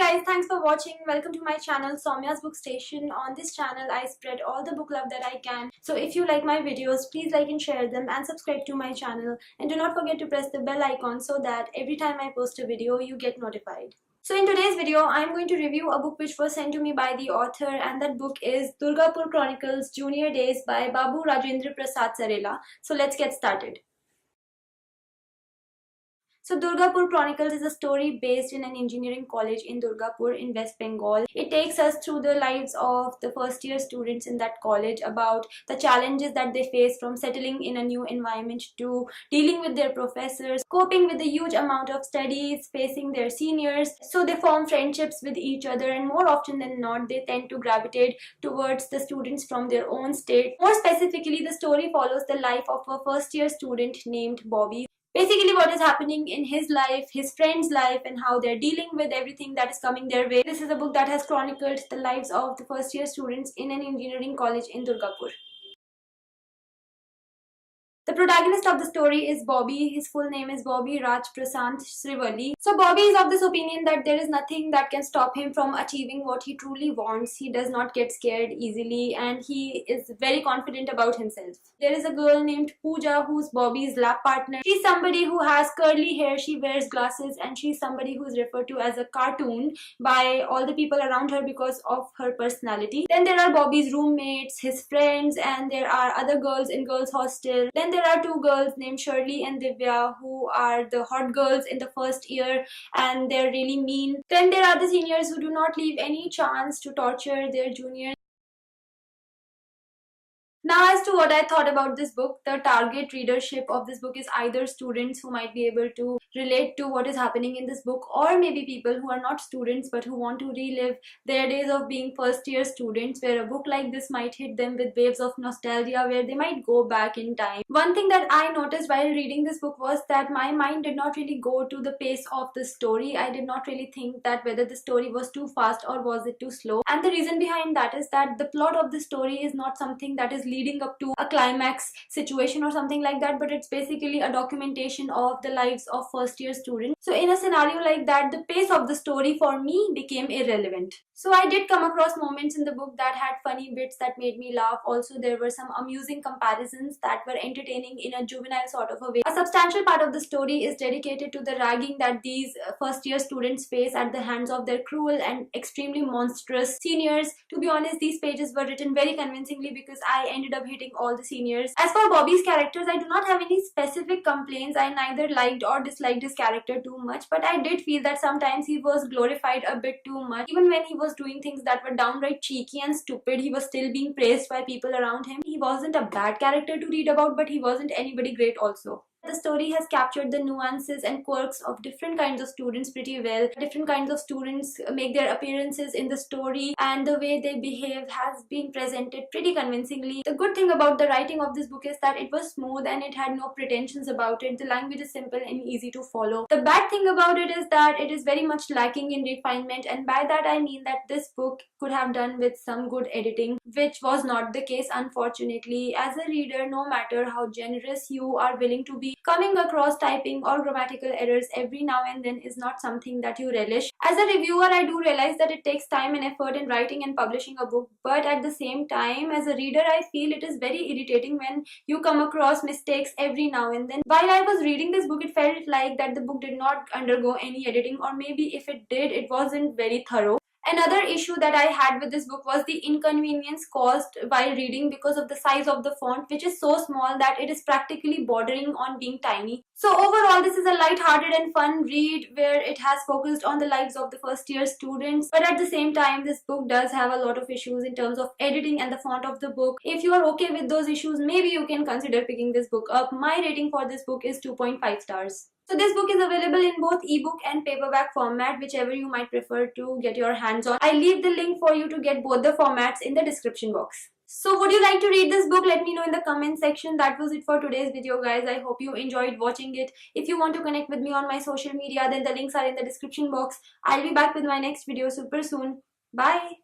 guys, thanks for watching. Welcome to my channel Saumya's Bookstation. On this channel I spread all the book love that I can. So if you like my videos, please like and share them and subscribe to my channel. And do not forget to press the bell icon so that every time I post a video you get notified. So in today's video, I'm going to review a book which was sent to me by the author, and that book is Durgapur Chronicles Junior Days by Babu Rajendra Prasad Sarilla. So let's get started. So Durgapur Chronicles is a story based in an engineering college in Durgapur in West Bengal. It takes us through the lives of the first year students in that college, about the challenges that they face from settling in a new environment to dealing with their professors, coping with the huge amount of studies, facing their seniors. So they form friendships with each other, and more often than not they tend to gravitate towards the students from their own state. More specifically, the story follows the life of a first year student named Bobby. Basically what is happening in his life, his friend's life, and how they're dealing with everything that is coming their way. This is a book that has chronicled the lives of the first year students in an engineering college in Durgapur. The protagonist of the story is Bobby. His full name is Bobby Raj Prasad Sarilla. So Bobby is of this opinion that there is nothing that can stop him from achieving what he truly wants. He does not get scared easily, and he is very confident about himself. There is a girl named Pooja who's Bobby's lab partner. She's somebody who has curly hair, she wears glasses, and she's somebody who is referred to as a cartoon by all the people around her because of her personality. Then there are Bobby's roommates, his friends, and there are other girls in girls' hostel. Then there are two girls named Shirley and Divya who are the hot girls in the first year, and they're really mean. Then there are the seniors who do not leave any chance to torture their juniors. Now, as to what I thought about this book, the target readership of this book is either students who might be able to relate to what is happening in this book, or maybe people who are not students but who want to relive their days of being first year students, where a book like this might hit them with waves of nostalgia where they might go back in time. One thing that I noticed while reading this book was that my mind did not really go to the pace of the story. I did not really think that whether the story was too fast or was it too slow. And the reason behind that is that the plot of the story is not something that is leading up to a climax situation or something like that, but it's basically a documentation of the lives of first year students. So in a scenario like that, the pace of the story for me became irrelevant. So I did come across moments in the book that had funny bits that made me laugh. Also, there were some amusing comparisons that were entertaining in a juvenile sort of a way. A substantial part of the story is dedicated to the ragging that these first year students face at the hands of their cruel and extremely monstrous seniors. To be honest, these pages were written very convincingly because I ended up hitting all the seniors. As for Bobby's characters, I do not have any specific complaints. I neither liked or disliked his character too much, but I did feel that sometimes he was glorified a bit too much. Even when he was doing things that were downright cheeky and stupid, he was still being praised by people around him. He wasn't a bad character to read about, but he wasn't anybody great also. The story has captured the nuances and quirks of different kinds of students pretty well. Different kinds of students make their appearances in the story, and the way they behave has been presented pretty convincingly. The good thing about the writing of this book is that it was smooth and it had no pretensions about it. The language is simple and easy to follow. The bad thing about it is that it is very much lacking in refinement, and by that I mean that this book could have done with some good editing, which was not the case unfortunately. As a reader, no matter how generous you are willing to be, coming across typing or grammatical errors every now and then is not something that you relish. As a reviewer, I do realize that it takes time and effort in writing and publishing a book, but at the same time, as a reader, I feel it is very irritating when you come across mistakes every now and then. While I was reading this book, it felt like that the book did not undergo any editing, or maybe if it did, it wasn't very thorough. Another issue that I had with this book was the inconvenience caused while reading because of the size of the font, which is so small that it is practically bordering on being tiny. So overall, this is a light-hearted and fun read where it has focused on the lives of the first year students, but at the same time, this book does have a lot of issues in terms of editing and the font of the book. If you are okay with those issues, maybe you can consider picking this book up. My rating for this book is 2.5 stars. So this book is available in both ebook and paperback format, whichever you might prefer to get your hands on. I leave the link for you to get both the formats in the description box. So would you like to read this book? Let me know in the comment section. That was it for today's video, guys. I hope you enjoyed watching it. If you want to connect with me on my social media, then the links are in the description box. I'll be back with my next video super soon. Bye!